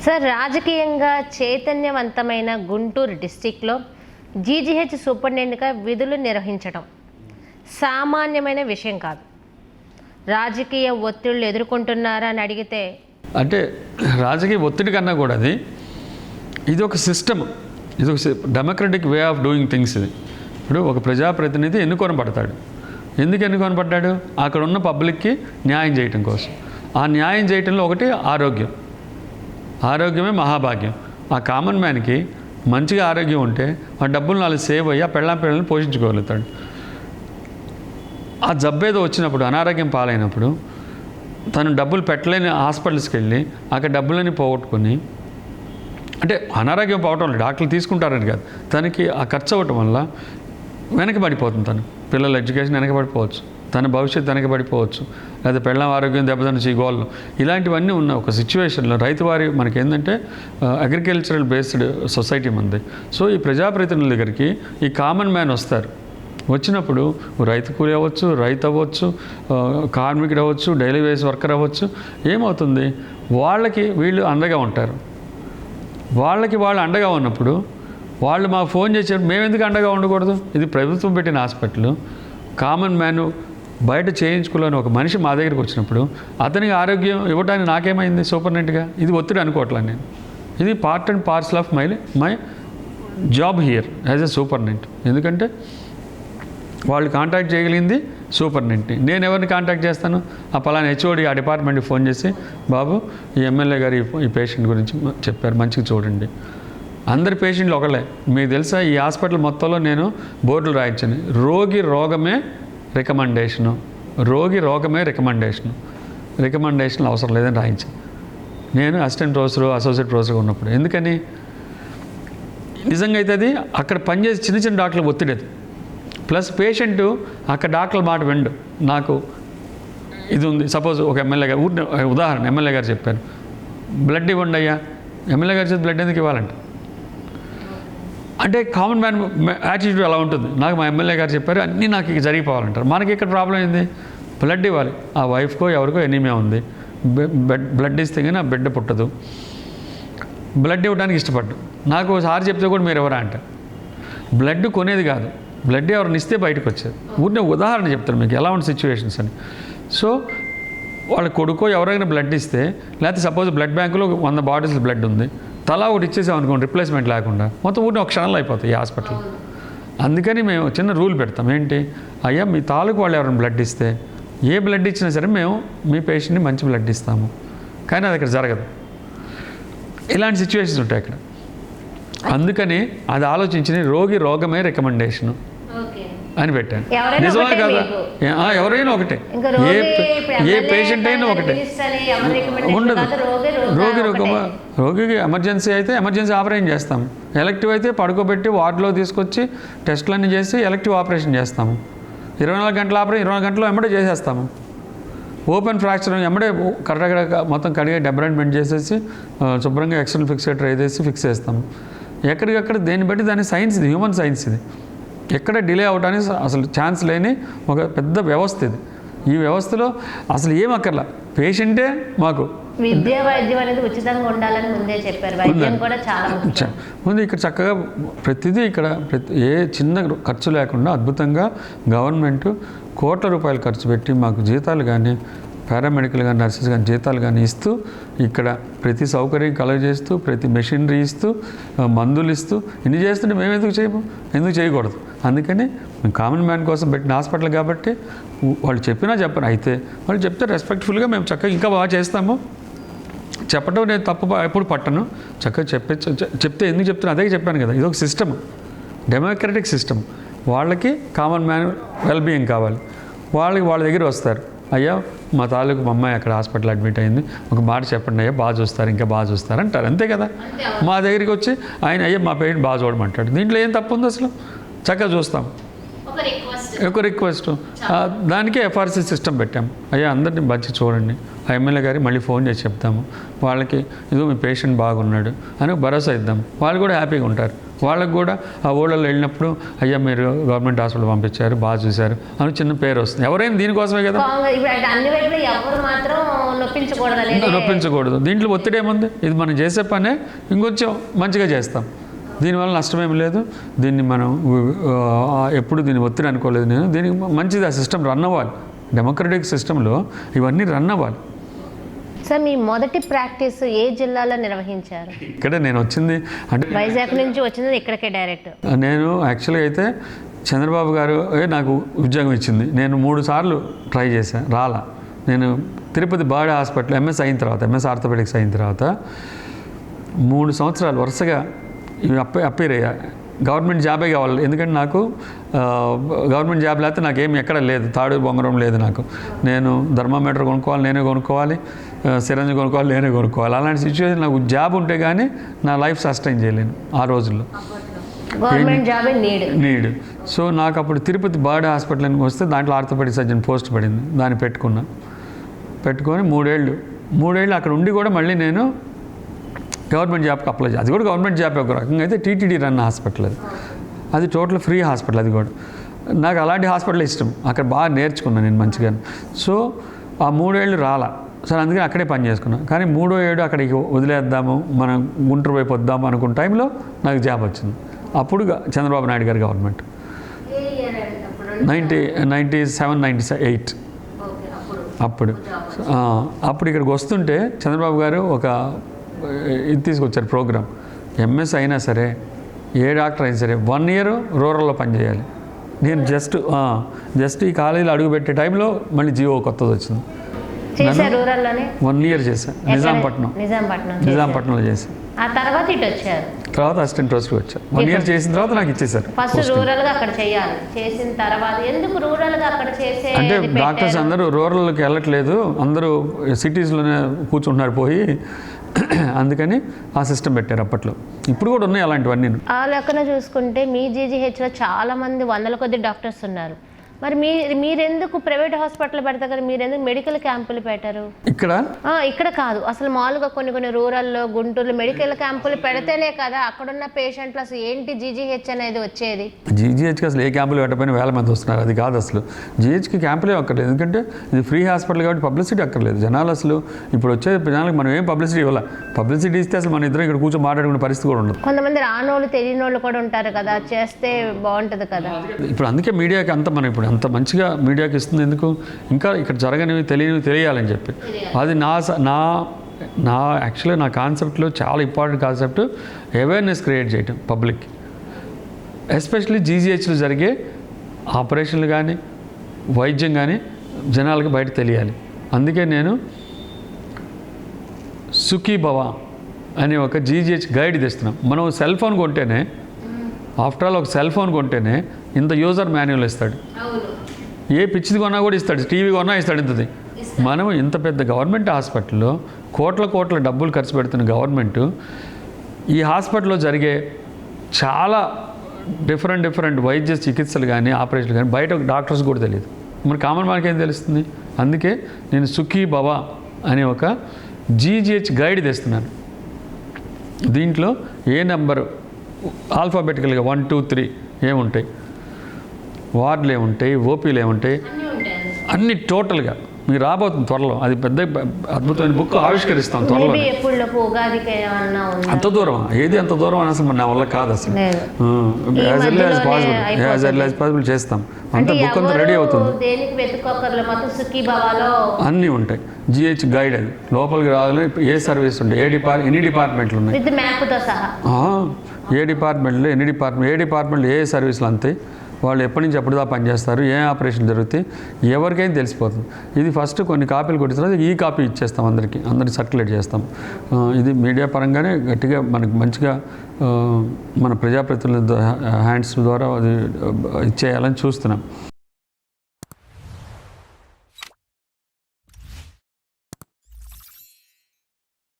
Sir, రాజకీయంగా చైతన్యవంతమైన గుంటూరు డిస్టిక్లో GGH సూపరింటెండెంట్గా విధులు నిర్వహించడం సామాన్యమైన విషయం కాదు. రాజకీయ ఒత్తిళ్లు ఎదుర్కొంటున్నారా అని అడిగితే, అంటే రాజకీయ ఒత్తిడి కన్నా కూడా ఇది ఒక సిస్టమ్, ఇది ఒక democratic way of doing things. ఇది ఇప్పుడు ఒక ప్రజాప్రతినిధి ఎన్నుకొనబడతాడు. ఎందుకు ఎన్నుకొనబడ్డాడు? అక్కడ ఉన్న పబ్లిక్కి న్యాయం చేయటం కోసం. ఆ న్యాయం చేయటంలో ఒకటి ఆరోగ్యం. ఆరోగ్యమే మహాభాగ్యం. ఆ కామన్ మ్యాన్కి మంచిగా ఆరోగ్యం ఉంటే ఆ డబ్బులు నాలుగు సేవ్ అయ్యి ఆ పిల్లల్ని పోషించుకోగలుగుతాడు. ఆ జబ్బేదో వచ్చినప్పుడు, అనారోగ్యం పాలైనప్పుడు తను డబ్బులు పెట్టలేని హాస్పిటల్స్కి వెళ్ళి అక్కడ డబ్బులని పోగొట్టుకొని, అంటే అనారోగ్యం పోవటం వల్ల డాక్టర్లు తీసుకుంటారని కాదు, తనకి ఆ ఖర్చు అవ్వటం వల్ల వెనకబడిపోతుంది. తను పిల్లల ఎడ్యుకేషన్ వెనకబడిపోవచ్చు, తన భవిష్యత్తు వెనకబడిపోవచ్చు, లేదా పిల్లల ఆరోగ్యం దెబ్బతినచ్చు, ఈ గోళ్ళు ఇలాంటివన్నీ ఉన్న ఒక సిచ్యువేషన్లో రైతువారి మనకేంటంటే అగ్రికల్చరల్ బేస్డ్ సొసైటీ మంది. సో ఈ ప్రజాప్రతినిధుల దగ్గరికి ఈ కామన్ మ్యాన్ వస్తారు. వచ్చినప్పుడు రైతు కూలి అవ్వచ్చు, రైతు అవ్వచ్చు, కార్మికుడు అవ్వచ్చు, డైలీ వేస్ వర్కర్ అవ్వచ్చు. ఏమవుతుంది? వాళ్ళకి వీళ్ళు అండగా ఉంటారు. వాళ్ళకి వాళ్ళు అండగా ఉన్నప్పుడు వాళ్ళు మాకు ఫోన్ చేశారు, మేము ఎందుకు అండగా ఉండకూడదు? ఇది ప్రభుత్వం పెట్టిన హాస్పిటల్. కామన్ మ్యాన్ బయట చేయించుకోలేని ఒక మనిషి మా దగ్గరికి వచ్చినప్పుడు అతనికి ఆరోగ్యం ఇవ్వడానికి నాకేమైంది సూపరింటెండెంట్గా? ఇది ఒత్తిడి అనుకోవట్లేదు నేను. ఇది part and parcel of my job here as a superintendent. ఎందుకంటే వాళ్ళు కాంటాక్ట్ చేయగలిగింది సూపరింటెండెంట్ని. నేను ఎవరిని కాంటాక్ట్ చేస్తాను? ఆ పలానా హెచ్ఓడి ఆ డిపార్ట్మెంట్కి ఫోన్ చేసి, బాబు ఈ ఎమ్మెల్యే గారు ఈ పేషెంట్ గురించి చెప్పారు, మంచిగా చూడండి. అందరి పేషెంట్లు ఒకళ్ళే. మీకు తెలుసా, ఈ హాస్పిటల్ మొత్తంలో నేను బోర్డులు రాయించాను, రోగి రోగమే రికమెండేషను, రోగి రోగమే రికమెండేషను, రికమెండేషన్లు అవసరం లేదని రాయించాను నేను అసిస్టెంట్ ప్రొఫెసర్, అసోసియేట్ ప్రొఫెసర్గా ఉన్నప్పుడు. ఎందుకని? నిజంగా అయితే అది అక్కడ పనిచేసి చిన్న చిన్న డాక్టర్లు ఒత్తిడి అది. ప్లస్ పేషెంటు అక్కడ డాక్టర్ల మాట విండు. నాకు ఇది ఉంది, సపోజ్ ఒక ఎమ్మెల్యే గారు, ఉదాహరణ ఎమ్మెల్యే గారు చెప్పారు, బ్లడ్ ఇవ్వండి అయ్యా. ఎమ్మెల్యే గారు చేసి బ్లడ్ ఎందుకు ఇవ్వాలంటే, అంటే కామన్ మ్యాన్ యాటిట్యూడ్ అలా ఉంటుంది. నాకు మా ఎమ్మెల్యే గారు చెప్పారు, అన్నీ నాకు ఇక జరిగిపోవాలంటారు. మనకి ఇక్కడ ప్రాబ్లం ఏంది? బ్లడ్ ఇవ్వాలి. ఆ వైఫ్కో ఎవరికో ఎనీమియా ఉంది, బ్లడ్ ఇస్తే కానీ ఆ బిడ్డ పుట్టదు. బ్లడ్ ఇవ్వడానికి ఇష్టపడ్డు. నాకు ఒకసారి చెప్తే కూడా మీరు ఎవరా అంటే, బ్లడ్ కొనేది కాదు, బ్లడ్ ఎవరిని ఇస్తే బయటకు వచ్చేది. ఊరినే ఉదాహరణ చెప్తాను మీకు ఎలా ఉన్న సిచ్యువేషన్స్ అని. సో వాళ్ళ కొడుకో ఎవరైనా బ్లడ్ ఇస్తే, లేకపోతే సపోజ్ బ్లడ్ బ్యాంకులో 100 బాటిల్స్ బ్లడ్ ఉంది, తలా ఒకటి ఇచ్చేసాం అనుకోండి, రిప్లేస్మెంట్ లేకుండా మొత్తం ఊరిని ఒక క్షణంలో అయిపోతాయి ఈ హాస్పిటల్. అందుకని మేము చిన్న రూల్ పెడతాం. ఏంటి? అయ్యా మీ తాలూకు వాళ్ళు ఎవరైనా బ్లడ్ ఇస్తే, ఏ బ్లడ్ ఇచ్చినా సరే మేము మీ పేషెంట్ని మంచి బ్లడ్ ఇస్తాము. కానీ అది అక్కడ జరగదు. ఇలాంటి సిచ్యువేషన్స్ ఉంటాయి అక్కడ. అందుకని అది ఆలోచించి రోగి రోగమే రికమెండేషను అని పెట్టాను. నిజమే కదా? ఎవరైనా ఒకటే, ఏ పేషెంట్ అయినా ఒకటే ఉండదు. రోగికి ఎమర్జెన్సీ అయితే ఎమర్జెన్సీ ఆపరేషన్ చేస్తాము, ఎలక్టివ్ అయితే పడుకోబెట్టి వార్డులో తీసుకొచ్చి టెస్టులన్నీ చేసి ఎలక్టివ్ ఆపరేషన్ చేస్తాము. 24 గంటల ఆపరేషన్ 24 గంటల్లో ఎమ్మడే చేసేస్తాము. ఓపెన్ ఫ్రాక్చర్ ఎమ్మడే కరెక్ట్గా మొత్తం కడిగి డెబ్రాన్మెంట్ చేసేసి శుభ్రంగా ఎక్స్టర్నల్ ఫిక్సేటర్ వేసేసి ఫిక్స్ చేస్తాము. ఎక్కడికక్కడ దేన్ని బట్టి దాని సైన్స్, ఇది హ్యూమన్ సైన్స్. ఇది ఎక్కడ డిలే అవడానికి అసలు ఛాన్స్ లేని ఒక పెద్ద వ్యవస్థ ఇది. ఈ వ్యవస్థలో అసలు ఏం అక్కర్లా, పేషెంటే మాకు. విద్య వైద్యం అనేది ఉచితంగా ఉండాలని ముందే చెప్పారు. వైద్యం కూడా చాలా ముందు ఇక్కడ చక్కగా ప్రతిదీ ఇక్కడ ఏ చిన్న ఖర్చు లేకుండా అద్భుతంగా గవర్నమెంట్ కోట్ల రూపాయలు ఖర్చు పెట్టి మాకు జీతాలు కానీ, పారామెడికల్ కానీ, నర్సెస్ కానీ జీతాలు కానీ ఇస్తూ, ఇక్కడ ప్రతి సౌకర్యం కలుగజేస్తూ, ప్రతి మెషినరీ ఇస్తూ, మందులు ఇస్తూ, ఇన్ని చేస్తుంటే మేము ఎందుకు చేయకూడదు? అందుకని మేము కామన్ మ్యాన్ కోసం పెట్టిన హాస్పిటల్ కాబట్టి వాళ్ళు చెప్పినా చెప్పను. అయితే వాళ్ళు చెప్తే రెస్పెక్ట్ఫుల్గా మేము చక్కగా ఇంకా బాగా చేస్తాము. చెప్పడం నేను తప్పు ఎప్పుడు పట్టను. చక్కగా చెప్తే ఎందుకు చెప్తాను అదే చెప్పాను కదా. ఇది ఒక సిస్టమ్, డెమోక్రటిక్ సిస్టమ్. వాళ్ళకి కామన్ మ్యాన్ వెల్బీయింగ్ కావాలి. వాళ్ళ దగ్గర వస్తారు, అయ్యా మా తాలూకు మా అమ్మాయి అక్కడ హాస్పిటల్ అడ్మిట్ అయింది, ఒక మాట చెప్పండి అయ్యా, బాగా చూస్తారు, ఇంకా బాగా చూస్తారు అంటారు. అంతే కదా. మా దగ్గరికి వచ్చి ఆయన అయ్యా మా పేరెంట్ బాగా చూడమంటాడు. దీంట్లో ఏం తప్పు ఉంది? అసలు చక్కగా చూస్తాం. ఒక రిక్వెస్ట్, దానికే ఎఫ్ఆర్సీ సిస్టమ్ పెట్టాము. అయ్యా అందరినీ మంచి చూడండి, ఆ ఎమ్మెల్యే గారికి మళ్ళీ ఫోన్ చేసి చెప్తాము, వాళ్ళకి ఇదిగో మీ పేషెంట్ బాగున్నాడు అని భరోసా ఇద్దాం. వాళ్ళు కూడా హ్యాపీగా ఉంటారు. వాళ్ళకు కూడా ఆ ఊళ్ళలో వెళ్ళినప్పుడు అయ్యా మీరు గవర్నమెంట్ హాస్పిటల్ పంపించారు, బాగా చూశారు అని చిన్న పేరు వస్తుంది. ఎవరైనా దీనికోసమే కదా. అన్ని వైపులు ఎవరు మాత్రం నొప్పించకూడదు. దీంట్లో ఒత్తిడి ఏముంది? ఇది మనం చేసే పనే ఇంకొంచెం మంచిగా చేస్తాం. దీనివల్ల నష్టమేమి లేదు. దీన్ని మనం ఎప్పుడు దీన్ని ఒత్తిడి అనుకోలేదు నేను. దీనికి మంచిది, ఆ సిస్టమ్ రన్ అవ్వాలి. డెమోక్రటిక్ సిస్టంలో ఇవన్నీ రన్ అవ్వాలి. సార్, మీ మొదటి ప్రాక్టీస్ ఏ జిల్లాలో నిర్వహించారు? ఇక్కడే నేను వచ్చింది, అంటే వైజాగ్ నుంచి వచ్చింది ఇక్కడికే డైరెక్ట్. నేను యాక్చువల్గా అయితే చంద్రబాబు గారు నాకు ఉద్యోగం ఇచ్చింది. నేను 3 సార్లు ట్రై చేశాను, రాలా. నేను తిరుపతి బాడీ హాస్పిటల్ ఎంఎస్ ఆర్థోపెడిక్స్ అయిన తర్వాత 3 సంవత్సరాలు వరుసగా ఇవి అప్పీర్ అయ్యా. గవర్నమెంట్ జాబే కావాలి, ఎందుకంటే నాకు గవర్నమెంట్ జాబ్ లేకపోతే నాకేమి ఎక్కడ లేదు, తాడు బొంగరం లేదు నాకు. నేను థర్మామీటర్ కొనుక్కోవాలి, నేనే కొనుక్కోవాలి, సిరంజి కొనుక్కోవాలి, నేనే కొనుక్కోవాలి. అలాంటి సిచ్యువేషన్, నాకు జాబ్ ఉంటే కానీ నా లైఫ్ సస్టైన్ చేయలేను ఆ రోజుల్లో. Government job need. సో నాకు అప్పుడు తిరుపతి బాడీ హాస్పిటల్కి వస్తే దాంట్లో ఆర్థోపెడిక్ సర్జన్ పోస్ట్ పడింది. దాన్ని పెట్టుకొని 3 ఏళ్ళు అక్కడ ఉండి కూడా మళ్ళీ నేను గవర్నమెంట్ జాబ్కి అప్లై చేయాలి. అది కూడా గవర్నమెంట్ జాబ్ ఒక రకంగా అయితే టీటీడీ రన్ హాస్పిటల్ అది టోటల్ ఫ్రీ హాస్పిటల్. అది కూడా నాకు అలాంటి హాస్పిటల్ ఇష్టం. అక్కడ బాగా నేర్చుకున్నాను నేను మంచిగా. సో ఆ 3 ఏళ్ళు రాలా సరే, అందుకని అక్కడే పని చేసుకున్నాను. కానీ 3వ ఏడు అక్కడికి వదిలేద్దాము, మనం గుంటూరు వైపు వద్దాము అనుకున్న టైంలో నాకు జాబ్ వచ్చింది. అప్పుడు చంద్రబాబు నాయుడు గారి గవర్నమెంట్ 97-98 అప్పుడు ఇక్కడికి వస్తుంటే చంద్రబాబు గారు ఒక ఇది తీసుకొచ్చారు ప్రోగ్రామ్. ఎంఎస్ అయినా సరే, ఏ డాక్టర్ అయినా సరే 1 ఇయర్ రూరల్లో పనిచేయాలి. నేను జస్ట్ ఈ కాలేజీలో అడుగుపెట్టే టైంలో మళ్ళీ జియో కొత్తది వచ్చింది. 1 ఇయర్ చేశాను నిజాంపట్నంలో చేశాను. ఆ తర్వాత ఇటు వచ్చారు, తర్వాత అసిస్టెంట్ ప్రొఫెసర్కి వచ్చాను. 1 ఇయర్ చేసిన తర్వాత నాకు ఇచ్చేసారు. ఫస్ట్ రూరల్గా అక్కడ చేయాలి, చేసిన తర్వాత ఎందుకు రూరల్గా అక్కడ చేసే అంటే డాక్టర్స్ అందరూ రూరల్కి వెళ్ళట్లేదు, అందరూ సిటీస్లోనే కూర్చుంటున్నారు పోయి, అందుకని ఆ సిస్టమ్ పెట్టారు అప్పట్లో. ఇప్పుడు కూడా ఉన్నాయి అలాంటివన్నీ. ఆ లెక్కన చూసుకుంటే మీ జీజీహెచ్లో చాలా మంది 100ల కొద్ది డాక్టర్స్ ఉన్నారు. మరి మీరెందుకు ప్రైవేట్ హాస్పిటల్ పెడతారు కదా, మీరెందుకు మెడికల్ క్యాంపులు పెట్టారు? ఇక్కడ కాదు, అసలు మామూలుగా కొన్ని రూరల్లో, గుంటూరులో మెడికల్ క్యాంపులు పెడితేనే కదా అక్కడున్న పేషెంట్లు అసలు ఏంటి జీజీహెచ్ అనేది వచ్చేది. జీజీహెచ్కి అసలు ఏ క్యాంపులు పెట్టకపోయినా వేల మంది వస్తున్నారు. అది కాదు అసలు. జీహెచ్కి క్యాంపులే అక్కర్లేదు, ఎందుకంటే ఇది ఫ్రీ హాస్పిటల్ కాబట్టి పబ్లిసిటీ అక్కర్లేదు. జనాలు అసలు ఇప్పుడు వచ్చే జనాలకు మనం ఏం పబ్లిసిటీ ఇవ్వాలి. పబ్లిసిటీ ఇస్తే అసలు మన ఇద్దరం ఇక్కడ కూర్చొని మాట్లాడుకునే పరిస్థితి కూడా ఉండదు. కొంతమంది రానోళ్ళు తెలియనోళ్ళు కూడా ఉంటారు కదా, చేస్తే బాగుంటుంది కదా. ఇప్పుడు అందుకే మీడియాకి అంత మనం ఇప్పుడు అంత మంచిగా మీడియాకి ఇస్తుంది ఎందుకు, ఇంకా ఇక్కడ జరగనివి తెలియాలని చెప్పి. అది నా యాక్చువల్గా నా కాన్సెప్ట్లో చాలా ఇంపార్టెంట్ కాన్సెప్ట్ అవేర్నెస్ క్రియేట్ చేయటం పబ్లిక్కి. ఎస్పెషల్లీ జీజీహెచ్లో జరిగే ఆపరేషన్లు కానీ వైద్యం కానీ జనాలకు బయట తెలియాలి. అందుకే నేను సుఖీ భవ అనే ఒక జీజీహెచ్ గైడ్ తెస్తున్నాం. మనం సెల్ ఫోన్ కొంటేనే, ఆఫ్టర్ ఆల్ ఒక సెల్ ఫోన్ కొంటేనే ఇంత యూజర్ మాన్యువల్ ఇస్తాడు. ఏ పిచ్చిది కొన్నా కూడా ఇస్తాడు, టీవీ కొన్నా ఇస్తాడు. ఇంతది మనం ఇంత పెద్ద గవర్నమెంట్ హాస్పిటల్లో కోట్ల డబ్బులు ఖర్చు పెడుతున్న గవర్నమెంటు ఈ హాస్పిటల్లో జరిగే చాలా డిఫరెంట్ వైద్య చికిత్సలు కానీ ఆపరేషన్లు కానీ బయట డాక్టర్స్ కూడా తెలియదు. మరి కామన్ మ్యాన్కి ఏం తెలుస్తుంది? అందుకే నేను సుఖీ భవ అనే ఒక జీజీహెచ్ గైడ్ తెస్తున్నాను. దీంట్లో ఏ నెంబరు ఆల్ఫాబెటికల్గా 1, 2, 3 ఏముంటాయి, వార్డులు ఏముంటాయి, ఓపీలు ఏముంటాయి, అన్ని టోటల్గా మీకు రాబోతుంది త్వరలో. అది పెద్ద అద్భుతమైన బుక్ ఆవిష్కరిస్తాం త్వరలో. అంత దూరం ఏది అంత దూరం అని అసలు నా వల్ల కాదు అసలు. యాజ్ ఎర్లీ యాజ్ పాసిబుల్ చేస్తాం. అంత బుక్ అంతా రెడీ అవుతుంది, అన్నీ ఉంటాయి. జిహెచ్ గైడ్ అది లోపలికి రావాలి. ఏ సర్వీస్ ఉంటాయి, ఎన్ని డిపార్ట్మెంట్లు ఉన్నాయి, ఏ డిపార్ట్మెంట్లో ఏ డిపార్ట్మెంట్లో ఏ సర్వీసులు అంతే, వాళ్ళు ఎప్పటి నుంచి ఎప్పుడు దాకా పనిచేస్తారు, ఏ ఆపరేషన్ జరుగుతాయి, ఎవరికైనా తెలిసిపోతుంది. ఇది ఫస్ట్ కొన్ని కాపీలు కొట్టిన తర్వాత ఈ కాపీ ఇచ్చేస్తాం, అందరికీ సర్క్యులేట్ చేస్తాం. ఇది మీడియా పరంగానే గట్టిగా మనకు మంచిగా మన ప్రజాప్రతినిధుల హ్యాండ్స్ ద్వారా అది ఇచ్చేయాలని చూస్తున్నాం.